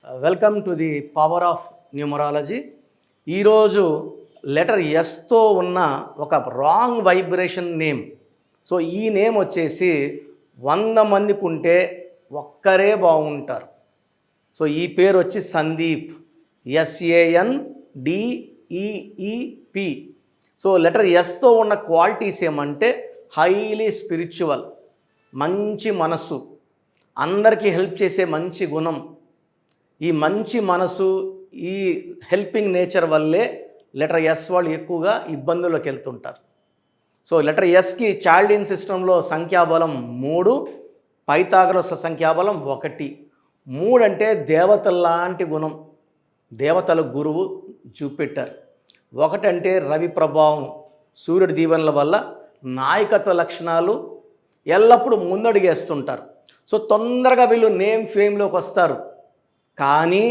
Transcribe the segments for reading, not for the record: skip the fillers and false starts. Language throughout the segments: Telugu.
Welcome to the power of numerology. ఈరోజు లెటర్ ఎస్తో ఉన్న ఒక రాంగ్ వైబ్రేషన్ నేమ్. సో ఈ నేమ్ వచ్చేసి 100 మందికి ఉంటే ఒక్కరే బాగుంటారు. సో ఈ పేరు వచ్చి సందీప్, SANDEEP. సో లెటర్ ఎస్తో ఉన్న క్వాలిటీస్ ఏమంటే హైలీ స్పిరిచువల్, మంచి మనసు, అందరికీ హెల్ప్ చేసే మంచి గుణం. ఈ మంచి మనసు, ఈ హెల్పింగ్ నేచర్ వల్లే లెటర్ ఎస్ వాళ్ళు ఎక్కువగా ఇబ్బందుల్లోకి వెళ్తుంటారు. సో లెటర్ ఎస్కి చాల్డిన్ సిస్టంలో సంఖ్యాబలం 3, పైథాగరస్ సంఖ్యాబలం 1. 3 అంటే దేవతల్లాంటి గుణం, దేవతల గురువు జూపిటర్. 1 అంటే రవి ప్రభావం, సూర్యుడి దీవెనల వల్ల నాయకత్వ లక్షణాలు, ఎల్లప్పుడూ ముందడుగేస్తుంటారు. సో తొందరగా వీళ్ళు నేమ్ ఫేమ్లోకి వస్తారు. కానీ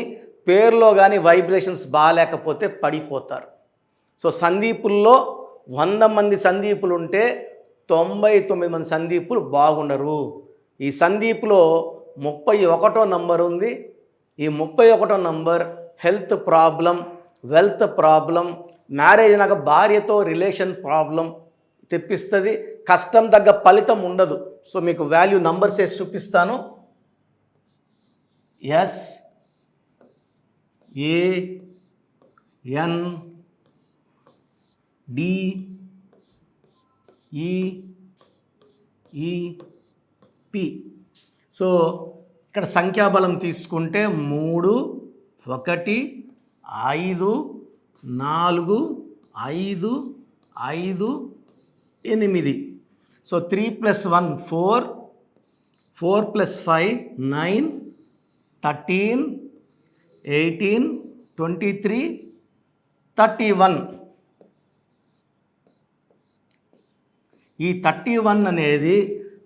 పేరులో కానీ వైబ్రేషన్స్ బాగాలేకపోతే పడిపోతారు. సో సందీపుల్లో 100 మంది సందీపులు ఉంటే 99 మంది సందీపులు బాగుండరు. ఈ సందీపులో 31వ నంబర్ ఉంది. ఈ 31వ number health problem, wealth problem, marriage అయినాక భార్యతో రిలేషన్ ప్రాబ్లం తెప్పిస్తుంది. కష్టం తగ్గ ఫలితం ఉండదు. సో మీకు వాల్యూ నంబర్స్ వేసి చూపిస్తాను. SANDEEP. సో ఇక్కడ సంఖ్యాబలం తీసుకుంటే 3, 1, 5, 4, 5, 5, 8. సో 3 + 1 4, 4 + 5 9, 13, 18, 23, 31. ఈ 31 అనేది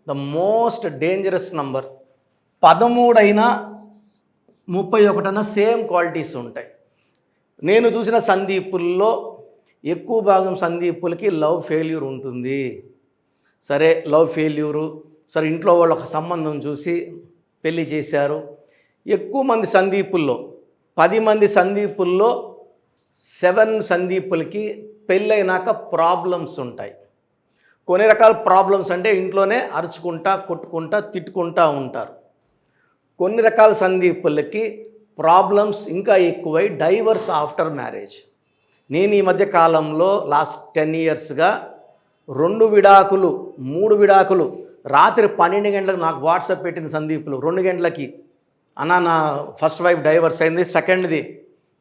ద మోస్ట్ డేంజరస్ నంబర్. 13 అయినా 31 అయినా సేమ్ క్వాలిటీస్ ఉంటాయి. నేను చూసిన సందీపుల్లో ఎక్కువ భాగం సందీపులకి లవ్ ఫెయిల్యూర్ ఉంటుంది. సరే, లవ్ ఫెయిల్యూరు, సరే ఇంట్లో వాళ్ళు ఒక సంబంధం చూసి పెళ్లి చేశారు. ఎక్కువ మంది సందీపుల్లో 10 మంది సందీపుల్లో 7 సందీపులకి పెళ్ళైనాక ప్రాబ్లమ్స్ ఉంటాయి. కొన్ని రకాల ప్రాబ్లమ్స్ అంటే ఇంట్లోనే అరుచుకుంటా, కొట్టుకుంటా, తిట్టుకుంటా ఉంటారు. కొన్ని రకాల సందీపులకి ప్రాబ్లమ్స్ ఇంకా ఎక్కువై డైవర్స్ ఆఫ్టర్ మ్యారేజ్. నేను ఈ మధ్య కాలంలో లాస్ట్ 10 ఇయర్స్గా 2 విడాకులు, 3 విడాకులు, రాత్రి 12 గంటలకు నాకు వాట్సాప్ పెట్టిన సందీపులు 2 గంటలకి, అన్న నా ఫస్ట్ వైఫ్ డైవర్స్ అయింది,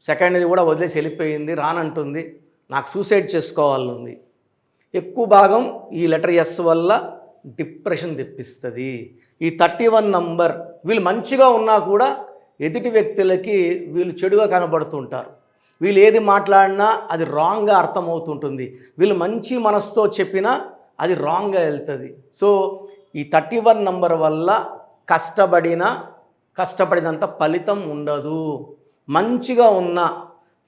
సెకండ్ది కూడా వదిలేసి వెళ్ళిపోయింది, రానంటుంది, నాకు సూసైడ్ చేసుకోవాలనుంది. ఎక్కువ భాగం ఈ లెటర్ ఎస్ వల్ల డిప్రెషన్ తెప్పిస్తుంది. ఈ 31 నంబర్ వీళ్ళు మంచిగా ఉన్నా కూడా ఎదుటి వ్యక్తులకి వీళ్ళు చెడుగా కనబడుతుంటారు. వీళ్ళు ఏది మాట్లాడినా అది రాంగ్గా అర్థమవుతుంటుంది. వీళ్ళు మంచి మనసుతో చెప్పినా అది రాంగ్గా వెళ్తుంది. సో ఈ 31 నంబర్ వల్ల కష్టపడినంత ఫలితం ఉండదు. మంచిగా ఉన్న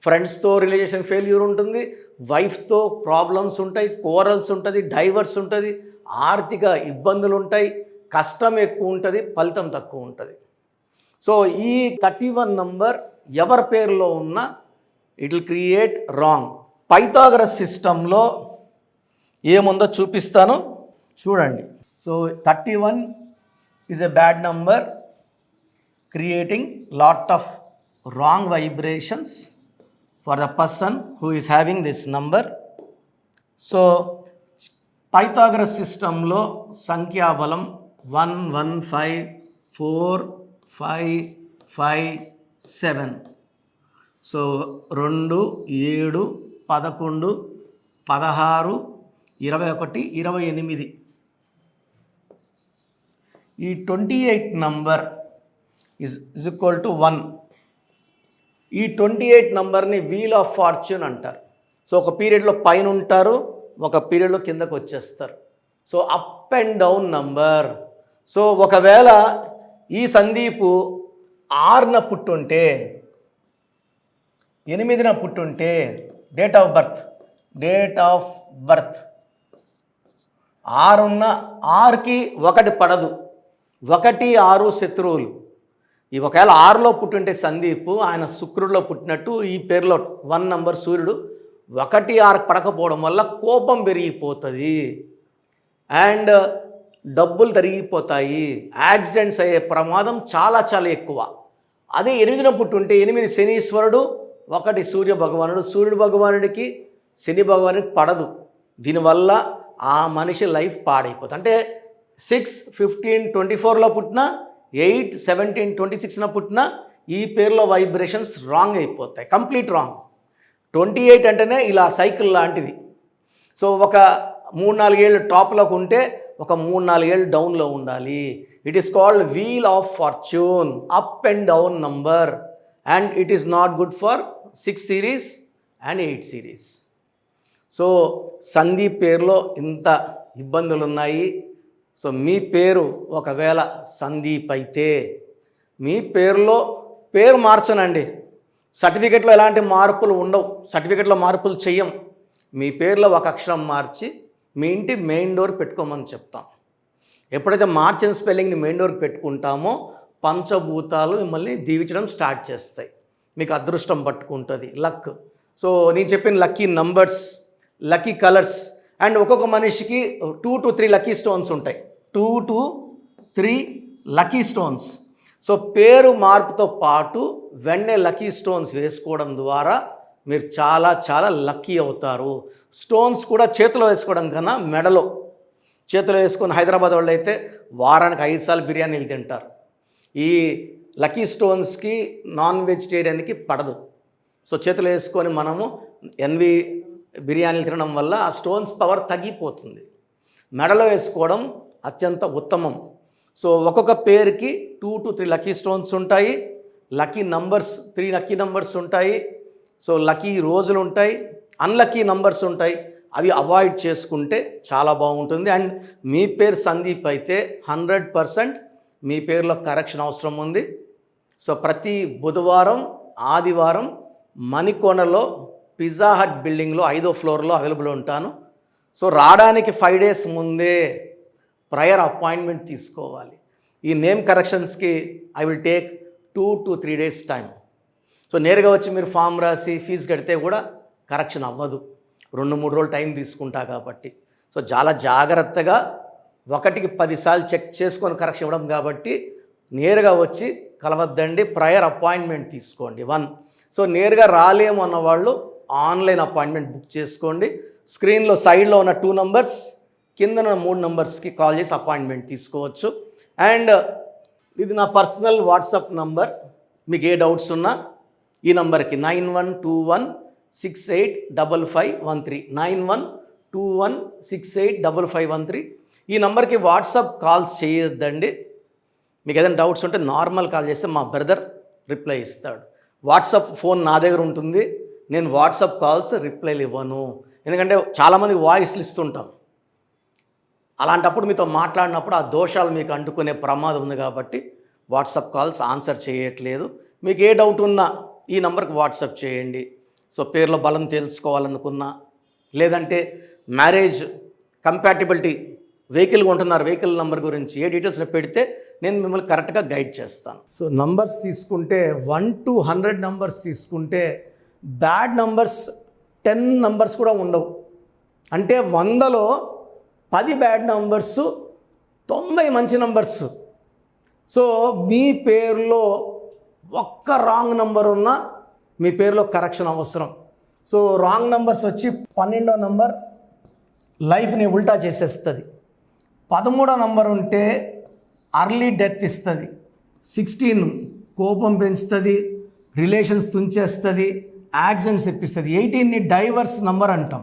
ఫ్రెండ్స్తో రిలేషన్ ఫెయిల్యూర్ ఉంటుంది, వైఫ్తో ప్రాబ్లమ్స్ ఉంటాయి, కోరల్స్ ఉంటుంది, డైవర్స్ ఉంటుంది, ఆర్థిక ఇబ్బందులు ఉంటాయి, కష్టం ఎక్కువ ఉంటుంది, ఫలితం తక్కువ ఉంటుంది. సో ఈ 31 నంబర్ ఎవరి పేరులో ఉన్నా it will create wrong. Pythagoras సిస్టంలో ఏముందో చూపిస్తాను, చూడండి. So 31 is a bad number, creating lot of wrong vibrations for the person who is having this number. So Pythagoras system lo సంఖ్యాబలం 1 1 5 4 5 5 7. సో 2 7 11 16 21 28. ఈ 28 నంబర్ is equal to 1. ఈ 28 నంబర్ని వీల్ ఆఫ్ ఫార్చ్యూన్ అంటారు. సో ఒక పీరియడ్లో పైన ఉంటారు, ఒక పీరియడ్లో కిందకు వచ్చేస్తారు. So up and down number. So ఒకవేళ ఈ సందీపు 6న పుట్టుంటే, 8న పుట్టుంటే డేట్ ఆఫ్ బర్త్ 6 ఉన్న 6కి 1 పడదు, 1 6 శత్రువులు. ఈ ఒకవేళ 6లో పుట్టుంటే సందీప్, ఆయన శుక్రుడిలో పుట్టినట్టు ఈ పేరులో 1 నంబర్ సూర్యుడు 1-6 పడకపోవడం వల్ల కోపం పెరిగిపోతుంది అండ్ డబ్బులు తరిగిపోతాయి, యాక్సిడెంట్స్ అయ్యే ప్రమాదం చాలా చాలా ఎక్కువ. అదే 8న పుట్టుంటే 8 శనీశ్వరుడు, 1 సూర్య భగవానుడు. సూర్యుడు భగవానుడికి శని భగవానుడికి పడదు. దీనివల్ల ఆ మనిషి లైఫ్ పాడైపోతుంది. అంటే 6, 15, 24లో పుట్టిన, 8, 17, 26న పుట్టిన ఈ పేరులో వైబ్రేషన్స్ రాంగ్ అయిపోతాయి, కంప్లీట్ రాంగ్. 28 అంటేనే ఇలా సైకిల్ లాంటిది. సో ఒక 3-4 ఏళ్ళు టాప్లోకి ఉంటే ఒక 3-4 ఏళ్ళు డౌన్లో ఉండాలి. It is called wheel of fortune, up and down number, and it is not good for 6 series and 8 series. So Sandeep పేరులో ఇంత ఇబ్బందులు ఉన్నాయి. సో మీ పేరు ఒకవేళ సందీప్ అయితే మీ పేరులో పేరు మార్చనండి. సర్టిఫికెట్లో ఎలాంటి మార్పులు ఉండవు, సర్టిఫికెట్లో మార్పులు చెయ్యం. మీ పేరులో ఒక అక్షరం మార్చి మీ ఇంటి మెయిన్ డోర్ పెట్టుకోమని చెప్తాం. ఎప్పుడైతే మార్చిన స్పెల్లింగ్ని మెయిన్ డోర్కి పెట్టుకుంటామో పంచభూతాలు మిమ్మల్ని దీవించడం స్టార్ట్ చేస్తాయి, మీకు అదృష్టం పట్టుకుంటుంది, లక్. సో నేను చెప్పిన lucky numbers, lucky colours, and ఒక్కొక్క మనిషికి 2 to 3 లక్కీ స్టోన్స్ ఉంటాయి. 2 to 3 లక్కీ స్టోన్స్. సో పేరు మార్పుతో పాటు వెంటనే లక్కీ స్టోన్స్ వేసుకోవడం ద్వారా మీరు చాలా చాలా లక్కీ అవుతారు. స్టోన్స్ కూడా చేతిలో వేసుకోవడం కన్నా మెడలో చేతిలో వేసుకొని హైదరాబాద్ వాళ్ళు అయితే వారానికి 5 సార్లు బిర్యానీలు తింటారు. ఈ లక్కీ స్టోన్స్కి నాన్ వెజిటేరియన్కి పడదు. సో చేతిలో వేసుకొని మనము ఎన్వి బిర్యానీలు తినడం వల్ల ఆ స్టోన్స్ పవర్ తగ్గిపోతుంది. మెడలో వేసుకోవడం అత్యంత ఉత్తమం. సో ఒక్కొక్క పేరుకి 2 to 3 లక్కీ స్టోన్స్ ఉంటాయి, లక్కీ నంబర్స్ 3 లక్కీ నంబర్స్ ఉంటాయి. సో లక్కీ రోజులు ఉంటాయి, అన్లక్కీ నంబర్స్ ఉంటాయి. అవి అవాయిడ్ చేసుకుంటే చాలా బాగుంటుంది. అండ్ మీ పేరు సందీప్ అయితే 100% మీ పేరులో కరెక్షన్ అవసరం ఉంది. సో ప్రతి బుధవారం, ఆదివారం మణికొండలో పిజ్జా హట్ బిల్డింగ్లో 5వ ఫ్లోర్లో అవైలబుల్ ఉంటాను. సో రావడానికి 5 days ముందే ప్రయర్ అపాయింట్మెంట్ తీసుకోవాలి. ఈ నేమ్ కరెక్షన్స్కి I will take 2 to 3 days time. So నేరుగా వచ్చి మీరు ఫామ్ రాసి ఫీజు కడితే కూడా కరెక్షన్ అవ్వదు, 2-3 రోజులు టైం తీసుకుంటా కాబట్టి. సో చాలా జాగ్రత్తగా 1కి 10 సార్లు చెక్ చేసుకొని కరెక్షన్ ఇవ్వడం కాబట్టి నేరుగా వచ్చి కలవద్దండి, ప్రయర్ అపాయింట్మెంట్ తీసుకోండి. 1. సో నేరుగా రాలేము అన్నవాళ్ళు ఆన్లైన్ అపాయింట్మెంట్ బుక్ చేసుకోండి. స్క్రీన్లో సైడ్లో ఉన్న 2 numbers, కింద 3 numbers కాల్ చేసి అపాయింట్మెంట్ తీసుకోవచ్చు. అండ్ ఇది నా పర్సనల్ వాట్సాప్ నంబర్. మీకు ఏ డౌట్స్ ఉన్నా ఈ నంబర్కి 9121685513 9121685513 ఈ నంబర్కి వాట్సాప్ కాల్స్ చేయొద్దండి. మీకు ఏదైనా డౌట్స్ ఉంటే నార్మల్ కాల్ చేస్తే మా బ్రదర్ రిప్లై ఇస్తాడు. వాట్సాప్ ఫోన్ నా దగ్గర ఉంటుంది, నేను వాట్సాప్ కాల్స్ రిప్లైలు ఇవ్వను. ఎందుకంటే చాలామందికి వాయిస్లు ఇస్తుంటాం, అలాంటప్పుడు మీతో మాట్లాడినప్పుడు ఆ దోషాలు మీకు అంటుకునే ప్రమాదం ఉంది కాబట్టి వాట్సాప్ కాల్స్ ఆన్సర్ చేయట్లేదు. మీకు ఏ డౌట్ ఉన్నా ఈ నెంబర్కి వాట్సాప్ చేయండి. సో పేర్లో బలం తెలుసుకోవాలనుకున్నా, లేదంటే మ్యారేజ్ కంపాటిబిలిటీ, వెహికల్ కొంటున్నారు, వెహికల్ నెంబర్ గురించి ఏ డీటెయిల్స్ పెడితే నేను మిమ్మల్ని కరెక్ట్గా గైడ్ చేస్తాను. సో నంబర్స్ తీసుకుంటే 1 to 100 నంబర్స్ తీసుకుంటే బ్యాడ్ నంబర్స్ 10 నంబర్స్ కూడా ఉండవు. అంటే 100లో 10 బ్యాడ్ నంబర్స్, 90 మంచి నంబర్స్. సో మీ పేరులో ఒక్క రాంగ్ నంబర్ ఉన్నా మీ పేరులో కరెక్షన్ అవసరం. సో రాంగ్ నంబర్స్ వచ్చి 12వ నంబర్ లైఫ్ని ఉల్టా చేసేస్తుంది. 13వ నంబర్ ఉంటే అర్లీ డెత్ ఇస్తుంది. 16 కోపం పెంచుతుంది, రిలేషన్స్ తుంచేస్తుంది, యాక్సిడెంట్స్ ఇప్పిస్తుంది. 18ని డైవర్స్ నంబర్ అంటాం.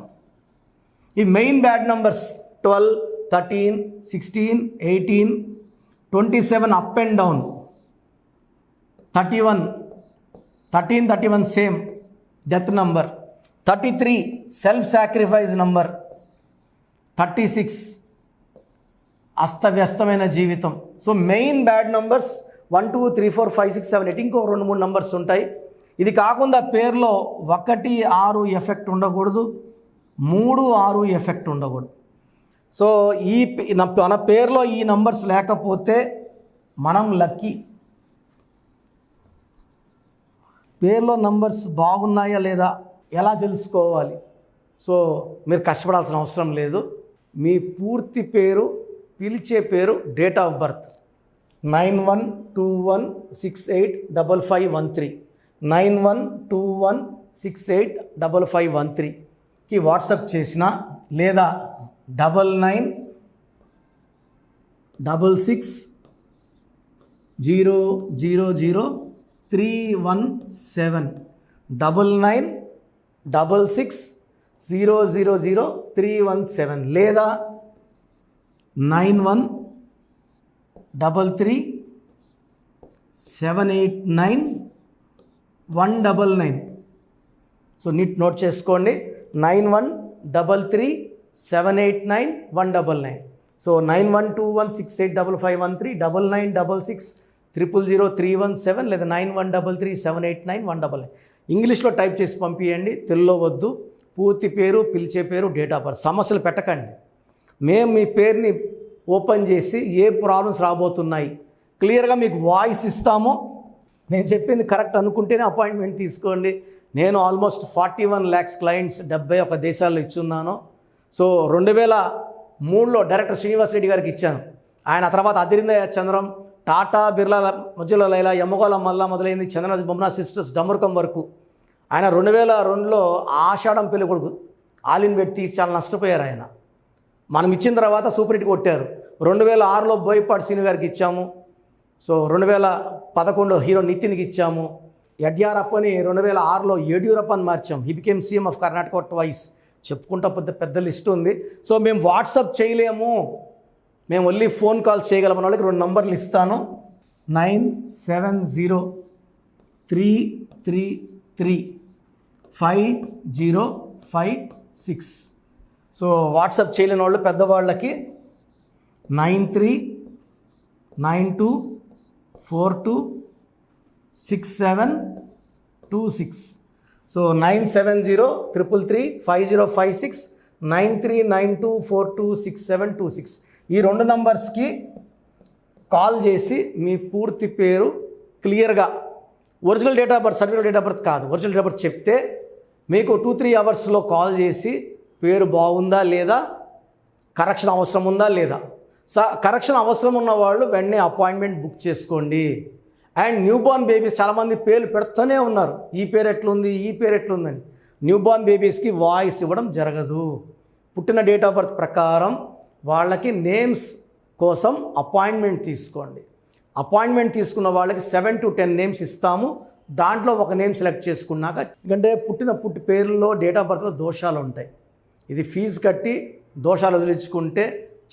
ఈ main bad numbers 12, 13, 16, 18, 27 up and down, 31, 13, 31 same death number, 33 self sacrifice number, 36 అస్తవ్యస్తమైన జీవితం. సో మెయిన్ బ్యాడ్ నంబర్స్ 1, 2, 3, 4, 5, 6, 7, 8 ఇంకో 2-3 నంబర్స్ ఉంటాయి. ఇది కాకుండా పేరులో 1, 6 ఎఫెక్ట్ ఉండకూడదు, 3, 6 ఎఫెక్ట్ ఉండకూడదు. సో మన పేరులో ఈ నంబర్స్ లేకపోతే మనం లక్కీ. పేరులో నంబర్స్ బాగున్నాయా లేదా ఎలా తెలుసుకోవాలి? సో మీరు కష్టపడాల్సిన అవసరం లేదు. మీ పూర్తి పేరు, పిలిచే పేరు, డేట్ ఆఫ్ బర్త్ 9121685513 9121685513కి వాట్సాప్ చేసిన లేదా 9966000317 9966000317 లేదా 9133789199. సో నోట్ చేసుకోండి, 9133789199. సో 9121685513 9966000317 లేదా 9133789199. ఇంగ్లీష్లో టైప్ చేసి పంపించండి, తెలుగులో వద్దు. పూర్తి పేరు, పిలిచే పేరు, డేట్ ఆఫ్ బర్త్. సమస్యలు పెట్టకండి. మేము మీ పేరుని ఓపెన్ చేసి ఏ ప్రాబ్లమ్స్ రాబోతున్నాయి క్లియర్గా మీకు వాయిస్ ఇస్తాము. నేను చెప్పింది కరెక్ట్ అనుకుంటేనే అపాయింట్మెంట్ తీసుకోండి. నేను ఆల్మోస్ట్ 41 lakhs క్లయింట్స్ 71 దేశాల్లో ఇచ్చున్నాను. సో 2003లో డైరెక్టర్ శ్రీనివాస్ రెడ్డి గారికి ఇచ్చాను. ఆయన తర్వాత అదిరిందయ్య చంద్రం, టాటా, బిర్లా, మధ్యలో లైలా, యమగోళ మల్లా మొదలైంది, చంద్రనాథ్ బొమ్మనా సిస్టర్స్, డమరుకం వరకు. ఆయన 2002లో ఆషాఢం పెళ్లి కొడుకు ఆలిన్ పెట్టి తీసి చాలా నష్టపోయారు. ఆయన మనం ఇచ్చిన తర్వాత సూపర్ హిట్ కొట్టారు. 2006లో బోయపాటి సీను గారికి ఇచ్చాము. సో 2011 హీరో నితిన్కి ఇచ్చాము. యడ్యూరప్పని 2006లో యడ్యూరప్పని మార్చాం. He became CM of Karnataka twice. చెప్పుకుంటా పెద్ద లిస్ట్ ఉంది. సో మేము వాట్సాప్ చేయలేము, మేము ఓన్లీ ఫోన్ కాల్స్ చేయగలమన్న వాళ్ళకి 2 నంబర్లు ఇస్తాను. 9703335056. సో వాట్సాప్ చేయలేని వాళ్ళు పెద్దవాళ్ళకి 9392426726. సో 9703335056 9392426726. ఈ 2 నంబర్స్కి కాల్ చేసి మీ పూర్తి పేరు క్లియర్గా, original date of birth, certificate date of birth కాదు, ఒరిజినల్ డేట్ ఆఫ్ బర్త్ చెప్తే మీకు 2-3 అవర్స్లో కాల్ చేసి పేరు బాగుందా లేదా, కరెక్షన్ అవసరం ఉందా లేదా. కరెక్షన్ అవసరం ఉన్న వాళ్ళు వెంటనే అపాయింట్మెంట్ బుక్ చేసుకోండి. అండ్ న్యూబార్న్ బేబీస్ చాలామంది పేర్లు పెడుతూనే ఉన్నారు, ఈ పేరు ఎట్లుంది, ఈ పేరు ఎట్లుందని. న్యూబార్న్ బేబీస్కి వాయిస్ ఇవ్వడం జరగదు. పుట్టిన డేట్ ఆఫ్ బర్త్ ప్రకారం వాళ్ళకి నేమ్స్ కోసం అపాయింట్మెంట్ తీసుకోండి. అపాయింట్మెంట్ తీసుకున్న వాళ్ళకి 7 to 10 నేమ్స్ ఇస్తాము. దాంట్లో ఒక నేమ్ సెలెక్ట్ చేసుకున్నాక, ఎందుకంటే పుట్టి పేర్లలో డేట్ ఆఫ్ బర్త్లో దోషాలు ఉంటాయి. ఇది ఫీజు కట్టి దోషాలు వదిలించుకుంటే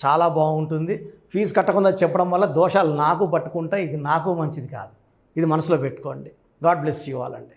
చాలా బాగుంటుంది. ఫీజు కట్టకుండా చెప్పడం వల్ల దోషాలు నాకు పట్టుకుంటాయి. ఇది నాకు మంచిది కాదు. ఇది మనసులో పెట్టుకోండి. గాడ్ బ్లెస్ యూ ఆల్ అండి.